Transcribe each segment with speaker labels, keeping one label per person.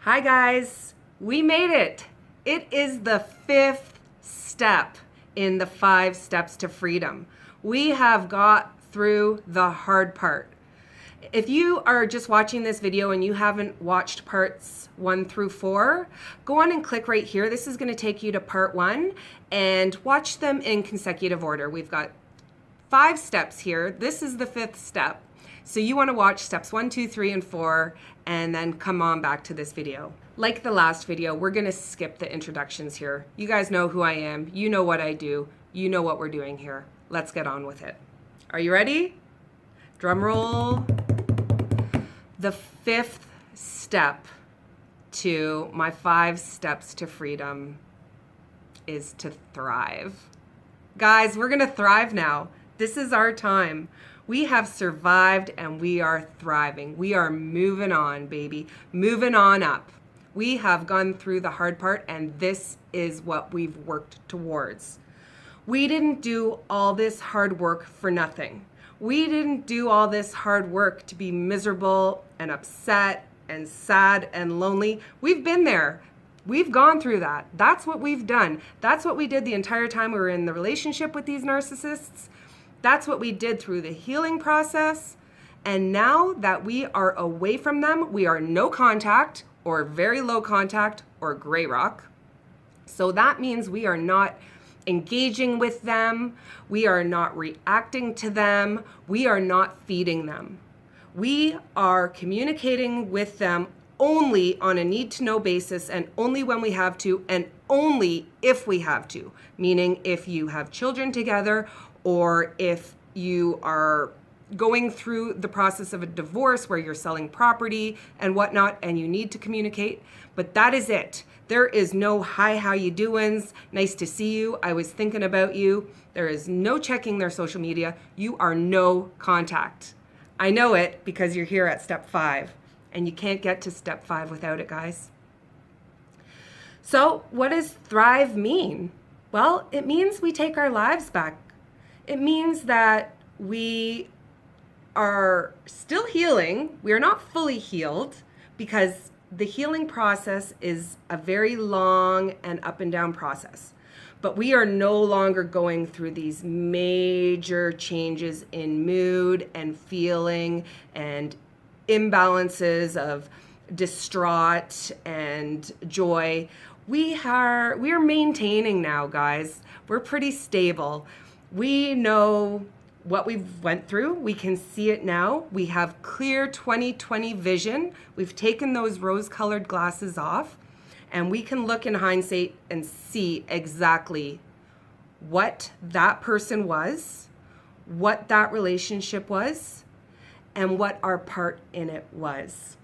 Speaker 1: Hi guys, we made it. It is the 5th step in the 5 steps to freedom. We have got through the hard part. If you are just watching this video and you haven't watched parts 1 through 4, go on and click right here. This is going to take you to part 1 and watch them in consecutive order. We've got 5 steps here. This is the 5th step. So you want to watch steps 1, 2, 3, and 4, and then come on back to this video. Like the last video, we're going to skip the introductions here. You guys know who I am. You know what I do. You know what we're doing here. Let's get on with it. Are you ready? Drum roll. The 5th step to my 5 steps to freedom is to thrive. Guys, we're going to thrive now. This is our time. We have survived and we are thriving. We are moving on, baby. Moving on up. We have gone through the hard part and this is what we've worked towards. We didn't do all this hard work for nothing. We didn't do all this hard work to be miserable and upset and sad and lonely. We've been there. We've gone through that. That's what we've done. That's what we did the entire time we were in the relationship with these narcissists. That's what we did through the healing process. And now that we are away from them, we are no contact or very low contact or gray rock. So that means we are not engaging with them. We are not reacting to them. We are not feeding them. We are communicating with them only on a need-to-know basis and only when we have to and only if we have to, meaning if you have children together or if you are going through the process of a divorce where you're selling property and whatnot and you need to communicate. But that is it. There is no hi, how you doings, nice to see you, I was thinking about you. There is no checking their social media. You are no contact. I know it because you're here at step 5 and you can't get to step 5 without it, guys. So what does thrive mean? Well, it means we take our lives back. It means that we are still healing. We are not fully healed because the healing process is a very long and up and down process. But we are no longer going through these major changes in mood and feeling and imbalances of distraught and joy. We are maintaining now, guys. We're pretty stable. We know what we've went through. We can see it now. We have clear 20/20 vision. We've taken those rose-colored glasses off and we can look in hindsight and see exactly what that person was, what that relationship was, and what our part in it was.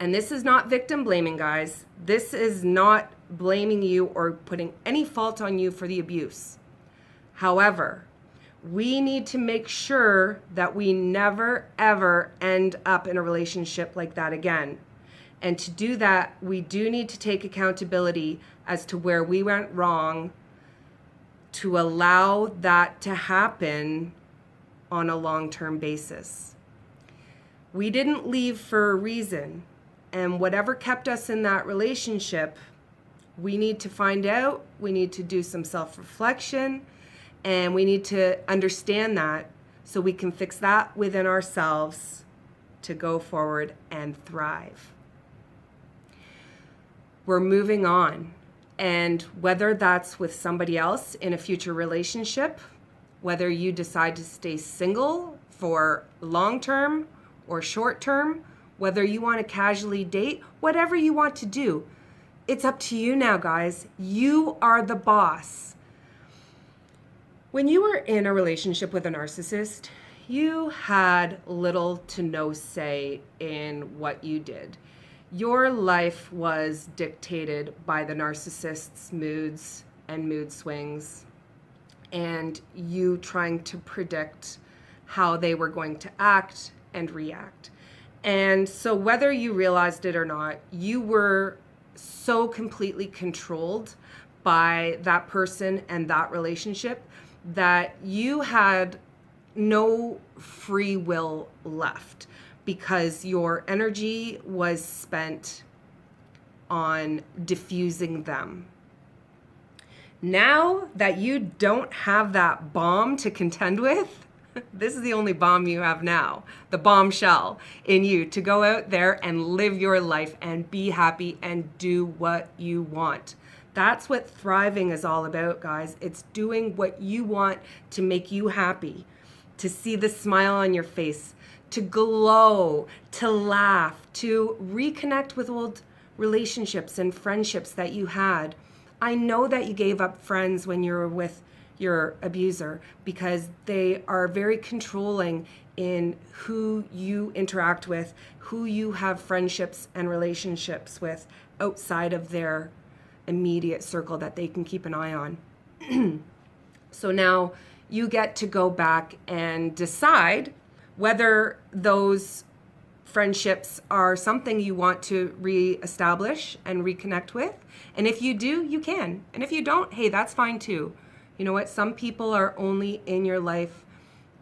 Speaker 1: And this is not victim blaming, guys. This is not blaming you or putting any fault on you for the abuse. However, we need to make sure that we never, ever end up in a relationship like that again. And to do that, we do need to take accountability as to where we went wrong to allow that to happen on a long-term basis. We didn't leave for a reason, and whatever kept us in that relationship, we need to find out, we need to do some self-reflection, and we need to understand that so we can fix that within ourselves to go forward and thrive. We're moving on. And whether that's with somebody else in a future relationship, whether you decide to stay single for long term or short term, whether you want to casually date, whatever you want to do, it's up to you now, guys. You are the boss. When you were in a relationship with a narcissist, you had little to no say in what you did. Your life was dictated by the narcissist's moods and mood swings, and you trying to predict how they were going to act and react. And so whether you realized it or not, you were so completely controlled by that person and that relationship that you had no free will left because your energy was spent on diffusing them. Now that you don't have that bomb to contend with, this is the only bomb you have now, the bombshell in you to go out there and live your life and be happy and do what you want. That's what thriving is all about, guys. It's doing what you want to make you happy, to see the smile on your face, to glow, to laugh, to reconnect with old relationships and friendships that you had. I know that you gave up friends when you were with your abuser because they are very controlling in who you interact with, who you have friendships and relationships with outside of their immediate circle that they can keep an eye on. So now you get to go back and decide whether those friendships are something you want to reestablish and reconnect with. And if you do, you can. And if you don't, hey, that's fine too. You know what? Some people are only in your life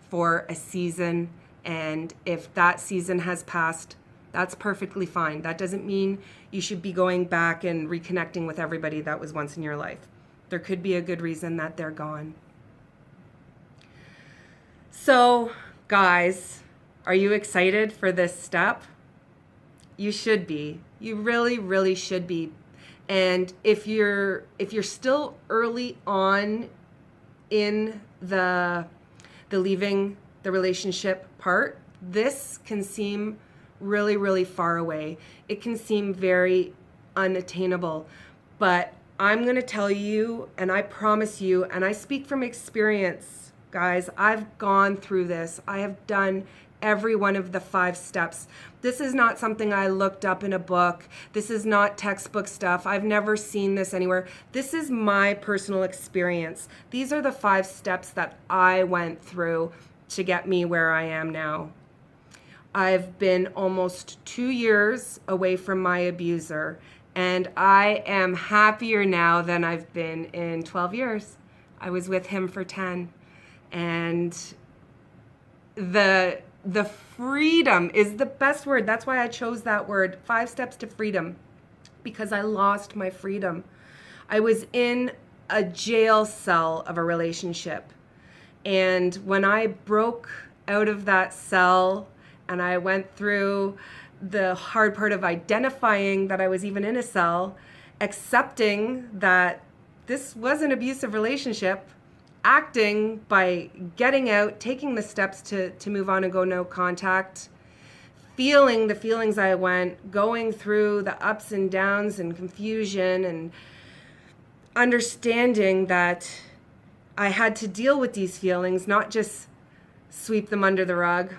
Speaker 1: for a season. And if that season has passed, that's perfectly fine. That doesn't mean you should be going back and reconnecting with everybody that was once in your life. There could be a good reason that they're gone. So, guys, are you excited for this step? You should be. You really, really should be. And if you're still early on in the leaving the relationship part, this can seem really, really far away. It can seem very unattainable. But I'm going to tell you, and I promise you, and I speak from experience, guys, I've gone through this. I have done every one of the 5 steps. This is not something I looked up in a book. This is not textbook stuff. I've never seen this anywhere. This is my personal experience. These are the 5 steps that I went through to get me where I am now. I've been almost 2 years away from my abuser, and I am happier now than I've been in 12 years. I was with him for 10, and the freedom is the best word. That's why I chose that word, 5 steps to freedom, because I lost my freedom. I was in a jail cell of a relationship. And when I broke out of that cell and I went through the hard part of identifying that I was even in a cell, accepting that this was an abusive relationship, acting by getting out, taking the steps to move on and go no contact, feeling the feelings I went, going through the ups and downs and confusion, and understanding that I had to deal with these feelings, not just sweep them under the rug.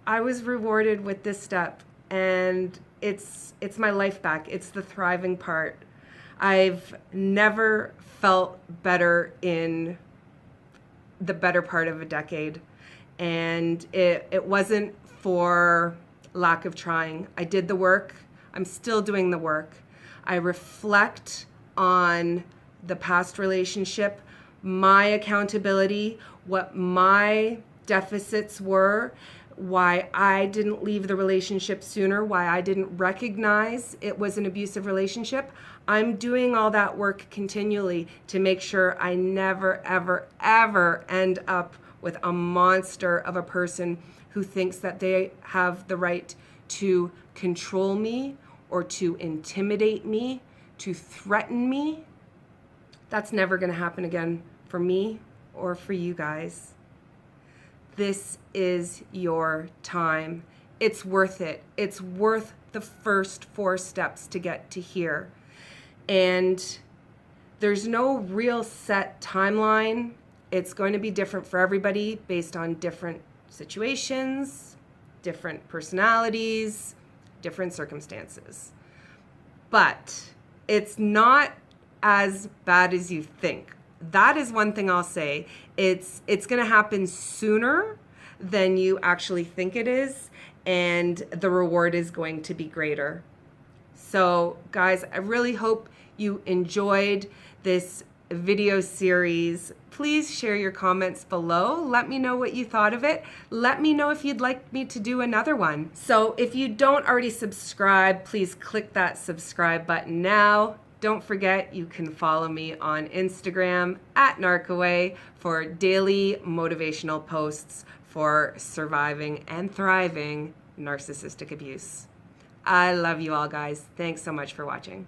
Speaker 1: I was rewarded with this step, and it's my life back. It's the thriving part. I've never felt better in the better part of a decade, and it wasn't for lack of trying. I did the work. I'm still doing the work. I reflect on the past relationship, my accountability, what my deficits were, why I didn't leave the relationship sooner, why I didn't recognize it was an abusive relationship. I'm doing all that work continually to make sure I never, ever, ever end up with a monster of a person who thinks that they have the right to control me or to intimidate me, to threaten me. That's never going to happen again for me or for you guys. This is your time. It's worth it. It's worth the first 4 steps to get to here. And there's no real set timeline. It's going to be different for everybody based on different situations, different personalities, different circumstances. But it's not as bad as you think. That is one thing I'll say. It's going to happen sooner than you actually think it is, and the reward is going to be greater. So, guys, I really hope you enjoyed this video series. Please share your comments below. Let me know what you thought of it. Let me know if you'd like me to do another one. So if you don't already subscribe, please click that subscribe button now. Don't forget, you can follow me on Instagram at NarcAWay for daily motivational posts for surviving and thriving narcissistic abuse. I love you all, guys. Thanks so much for watching.